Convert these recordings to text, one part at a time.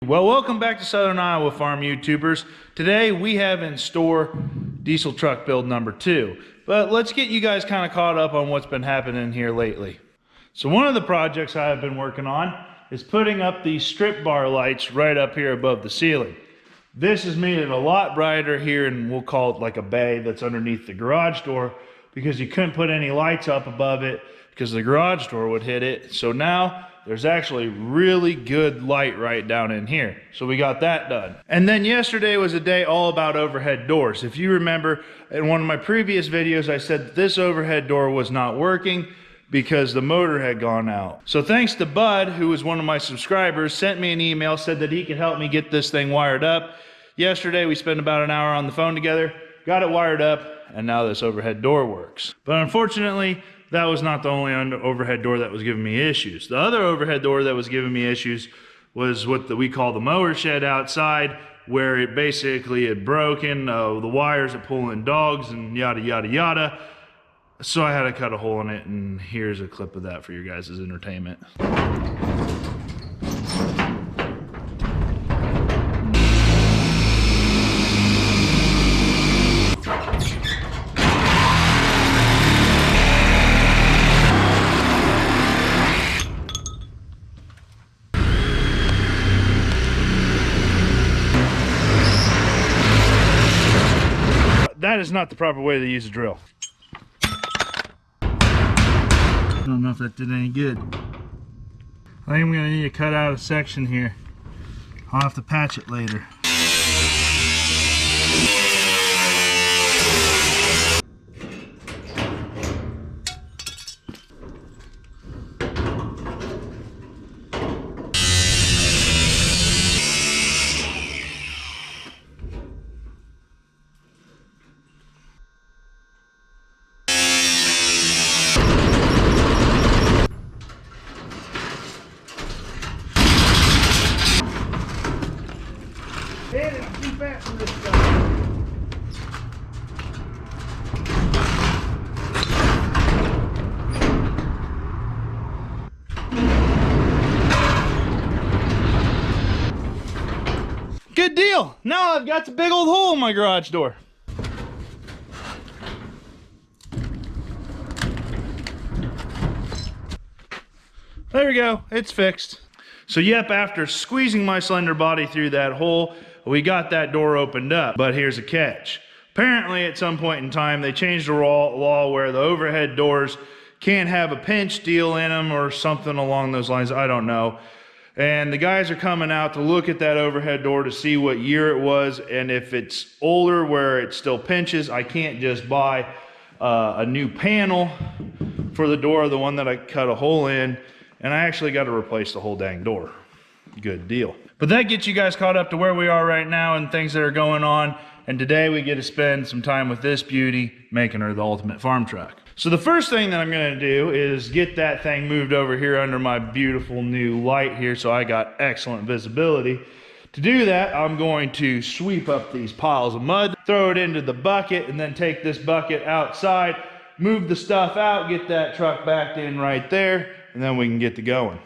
Well, welcome back to Southern Iowa Farm YouTubers. Today we have in store diesel truck build number 2. But let's get you guys kind of caught up on what's been happening here lately. So one of the projects I have been working on is putting up these strip bar lights right up here above the ceiling. This has made it a lot brighter here, and we'll call it like a bay that's underneath the garage door, because you couldn't put any lights up above it because the garage door would hit it. So now there's actually really good light right down in here. So we got that done. And then yesterday was a day all about overhead doors. If you remember, in one of my previous videos, I said that this overhead door was not working because the motor had gone out. So thanks to Bud, who was one of my subscribers, sent me an email, said that he could help me get this thing wired up. Yesterday, we spent about an hour on the phone together, got it wired up, and now this overhead door works. But unfortunately, that was not the only overhead door that was giving me issues. The other overhead door that was giving me issues was what we call the mower shed outside, where it basically had broken, the wires are pulling dogs and yada, yada, yada. So I had to cut a hole in it, and here's a clip of that for your guys' entertainment. That is not the proper way to use a drill. I don't know if that did any good. I think I'm gonna need to cut out a section here. I'll have to patch it later. I'm too fat for this stuff. Good deal. Now I've got the big old hole in my garage door. There we go. It's fixed. So yep, after squeezing my slender body through that hole, we got that door opened up. But here's a catch. Apparently at some point in time, they changed the law where the overhead doors can't have a pinch deal in them or something along those lines. I don't know. And the guys are coming out to look at that overhead door to see what year it was, and if it's older where it still pinches, I can't just buy a new panel for the door, the one that I cut a hole in, and I actually got to replace the whole dang door. Good deal. But that gets you guys caught up to where we are right now and things that are going on. And today we get to spend some time with this beauty, making her the ultimate farm truck. So the first thing that I'm going to do is get that thing moved over here under my beautiful new light here, so I got excellent visibility. To do that, I'm going to sweep up these piles of mud, throw it into the bucket, and then take this bucket outside, move the stuff out, get that truck backed in right there, and then we can get to going.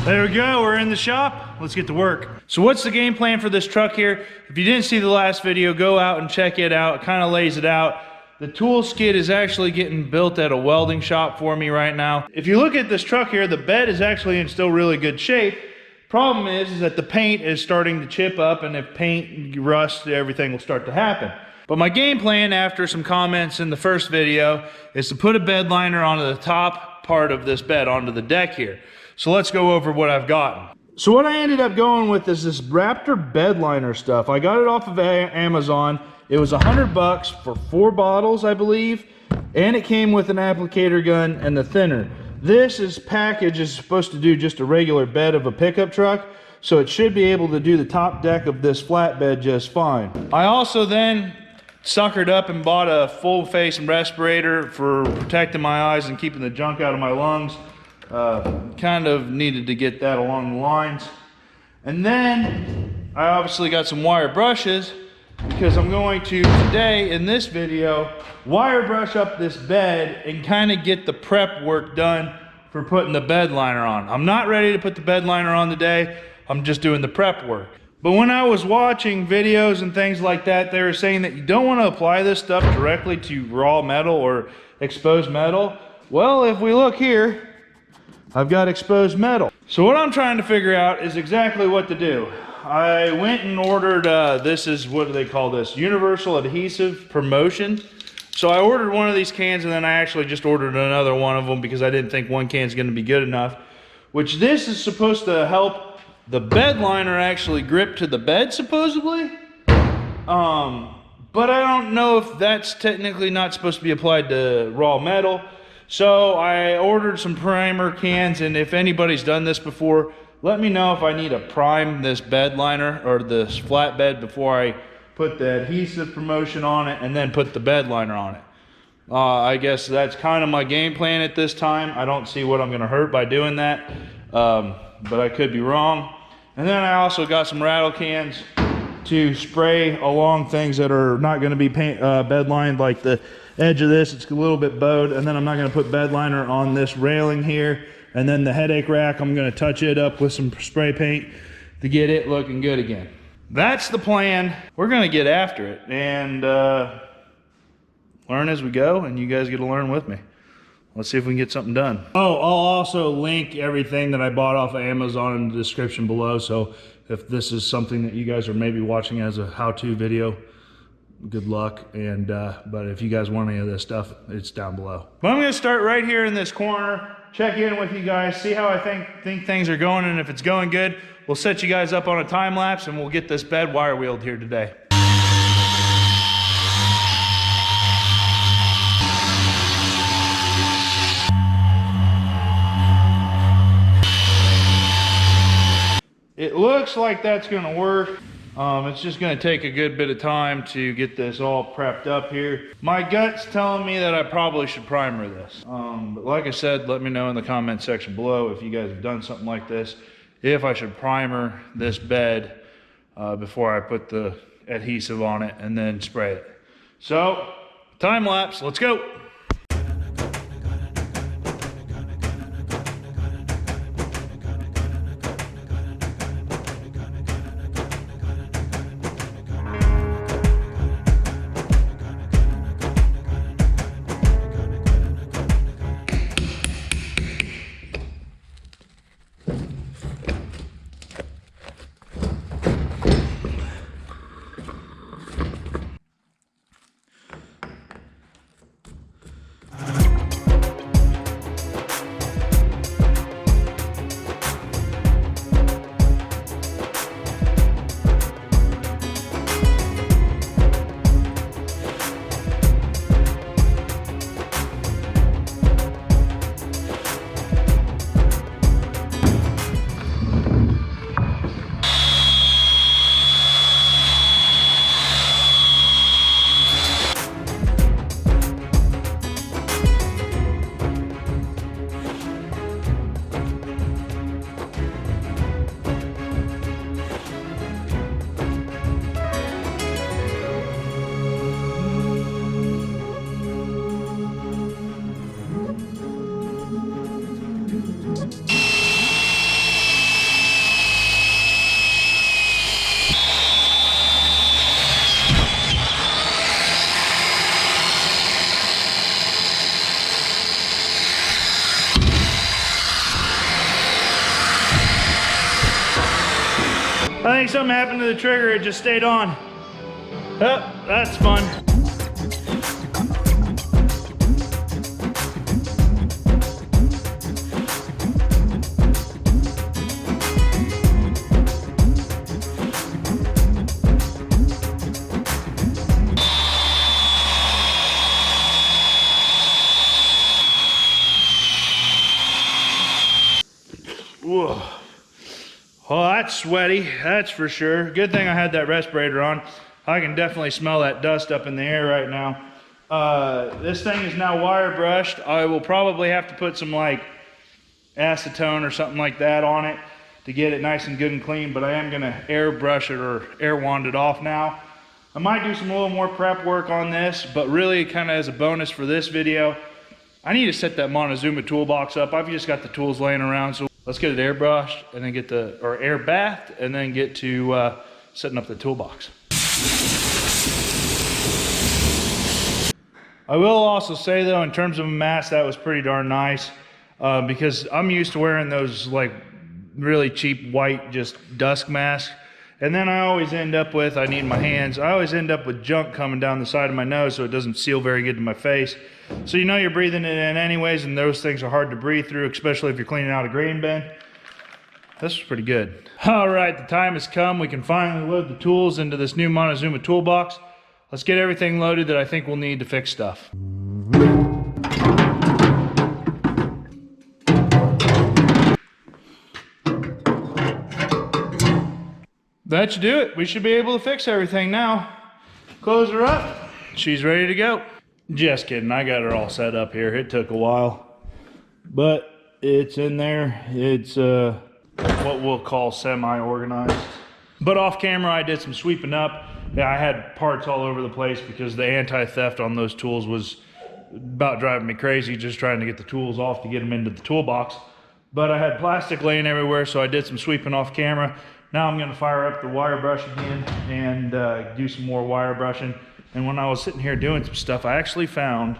There we go, we're in the shop. Let's get to work. So what's the game plan for this truck here? If you didn't see the last video, go out and check it out. It kind of lays it out. The tool skid is actually getting built at a welding shop for me right now. If you look at this truck here, the bed is actually in still really good shape. Problem is that the paint is starting to chip up, and if paint rusts, everything will start to happen. But my game plan, after some comments in the first video, is to put a bed liner onto the top part of this bed, onto the deck here. So let's go over what I've gotten. So what I ended up going with is this Raptor bed liner stuff. I got it off of Amazon. It was $100 for 4 bottles, I believe. And it came with an applicator gun and the thinner. This package is supposed to do just a regular bed of a pickup truck. So it should be able to do the top deck of this flatbed just fine. I also then suckered up and bought a full face respirator for protecting my eyes and keeping the junk out of my lungs. Kind of needed to get that along the lines. And then I obviously got some wire brushes because I'm going to today in this video wire brush up this bed and kind of get the prep work done for putting the bed liner on. I'm not ready to put the bed liner on today. I'm just doing the prep work. But when I was watching videos and things like that, they were saying that you don't want to apply this stuff directly to raw metal or exposed metal. Well, if we look here, I've got exposed metal. So what I'm trying to figure out is exactly what to do. I went and ordered, this is, what do they call this? Universal Adhesive Promotion. So I ordered one of these cans and then I actually just ordered another one of them because I didn't think one can is going to be good enough. Which this is supposed to help the bed liner actually grip to the bed, supposedly. But I don't know if that's technically not supposed to be applied to raw metal. So I ordered some primer cans, and if anybody's done this before, let me know if I need to prime this bed liner or this flatbed before I put the adhesive promotion on it and then put the bed liner on it. I guess that's kind of my game plan at this time. I don't see what I'm going to hurt by doing that. But I could be wrong. And then I also got some rattle cans to spray along things that are not going to be bed lined, like the edge of this. It's a little bit bowed, and then I'm not going to put bed liner on this railing here. And then the headache rack, I'm going to touch it up with some spray paint to get it looking good again. That's the plan. We're going to get after it and learn as we go, and you guys get to learn with me. Let's see if we can get something done. Oh, I'll also link everything that I bought off of Amazon in the description below. So if this is something that you guys are maybe watching as a how-to video, good luck. And but if you guys want any of this stuff, it's down below. But I'm gonna start right here in this corner, check in with you guys, see how I think things are going, and if it's going good, we'll set you guys up on a time lapse and we'll get this bed wire wheeled here today. It looks like that's gonna work. It's just gonna take a good bit of time to get this all prepped up here. My gut's telling me that I probably should primer this. But like I said, let me know in the comment section below if you guys have done something like this, if I should primer this bed before I put the adhesive on it and then spray it. So, time lapse, let's go. I think something happened to the trigger, it just stayed on. Oh, that's fun. Whoa. Oh, that's sweaty, that's for sure. Good thing I had that respirator on. I can definitely smell that dust up in the air right now. This thing is now wire brushed. I will probably have to put some like acetone or something like that on it to get it nice and good and clean, but I am gonna airbrush it or air wand it off now. I might do some a little more prep work on this, but really kind of as a bonus for this video, I need to set that Montezuma toolbox up. I've just got the tools laying around, so let's get it airbrushed and then air bathed and then get to setting up the toolbox. I will also say though, in terms of a mask, that was pretty darn nice because I'm used to wearing those like really cheap white just dusk masks. And then I always end up with, I need my hands, I always end up with junk coming down the side of my nose so it doesn't seal very good to my face. So you know you're breathing it in anyways, and those things are hard to breathe through, especially if you're cleaning out a grain bin. This was pretty good. All right, the time has come. We can finally load the tools into this new Montezuma toolbox. Let's get everything loaded that I think we'll need to fix stuff. That should do it. We should be able to fix everything now. Close her up. She's ready to go. Just kidding. I got her all set up here. It took a while, but it's in there. It's what we'll call semi-organized. But off camera, I did some sweeping up. Yeah, I had parts all over the place because the anti-theft on those tools was about driving me crazy, just trying to get the tools off to get them into the toolbox. But I had plastic laying everywhere, so I did some sweeping off camera. Now I'm gonna fire up the wire brush again and do some more wire brushing. And when I was sitting here doing some stuff, I actually found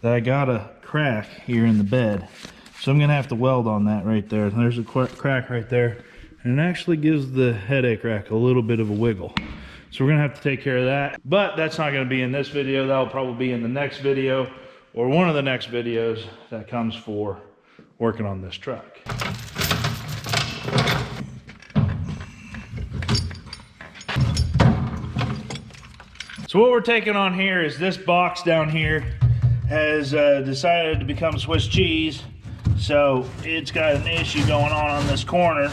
that I got a crack here in the bed. So I'm gonna have to weld on that right there. There's a crack right there. And it actually gives the headache rack a little bit of a wiggle. So we're gonna have to take care of that. But that's not gonna be in this video. That'll probably be in the next video or one of the next videos that comes for working on this truck. So what we're taking on here is this box down here has decided to become Swiss cheese. So it's got an issue going on this corner.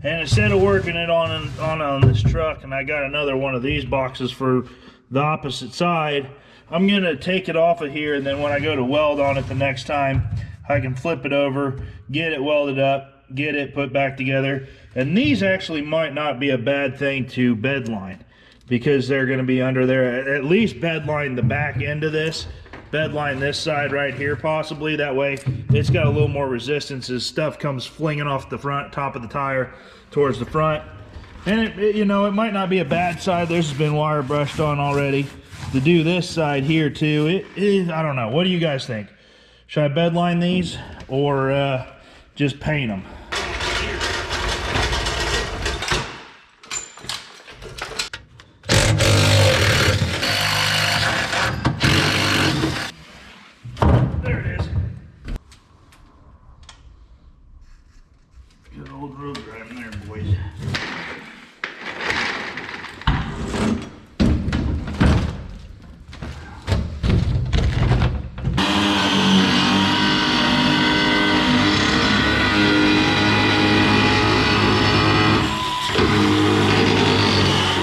And instead of working it on this truck, and I got another one of these boxes for the opposite side, I'm gonna take it off of here, and then when I go to weld on it the next time, I can flip it over, get it welded up, get it put back together. And these actually might not be a bad thing to bed line, because they're going to be under there. At least bed line the back end of this, bed line this side right here possibly. That way it's got a little more resistance as stuff comes flinging off the front top of the tire towards the front. And it you know, it might not be a bad side. This has been wire brushed on already. To do this side here too, I don't know. What do you guys think? Should I bed line these or just paint them?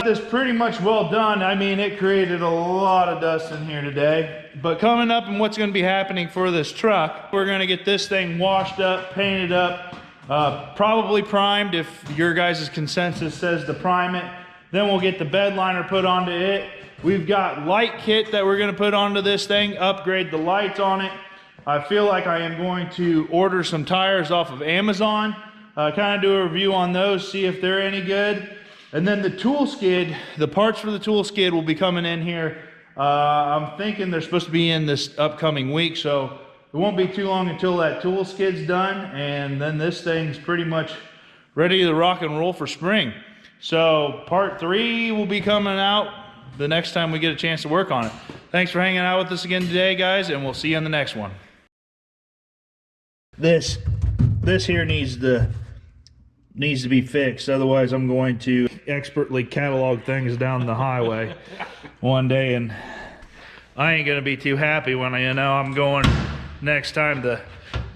This pretty much well done. I mean, it created a lot of dust in here today. But coming up and what's going to be happening for this truck, we're going to get this thing washed up, painted up, probably primed if your guys' consensus says to prime it. Then we'll get the bed liner put onto it. We've got light kit that we're going to put onto this thing, upgrade the lights on it. I feel like I am going to order some tires off of Amazon, kind of do a review on those, see if they're any good. And then the tool skid, the parts for the tool skid will be coming in here. I'm thinking they're supposed to be in this upcoming week, so it won't be too long until that tool skid's done, and then this thing's pretty much ready to rock and roll for spring. So part 3 will be coming out the next time we get a chance to work on it. Thanks for hanging out with us again today, guys, and we'll see you on the next one. This here needs to be fixed, otherwise I'm going to expertly catalog things down the highway one day, and I ain't gonna be too happy when I'm going next time to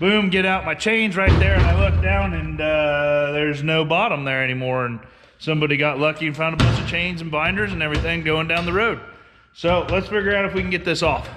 boom, get out my chains right there, and I look down and there's no bottom there anymore, and somebody got lucky and found a bunch of chains and binders and everything going down the road. So let's figure out if we can get this off.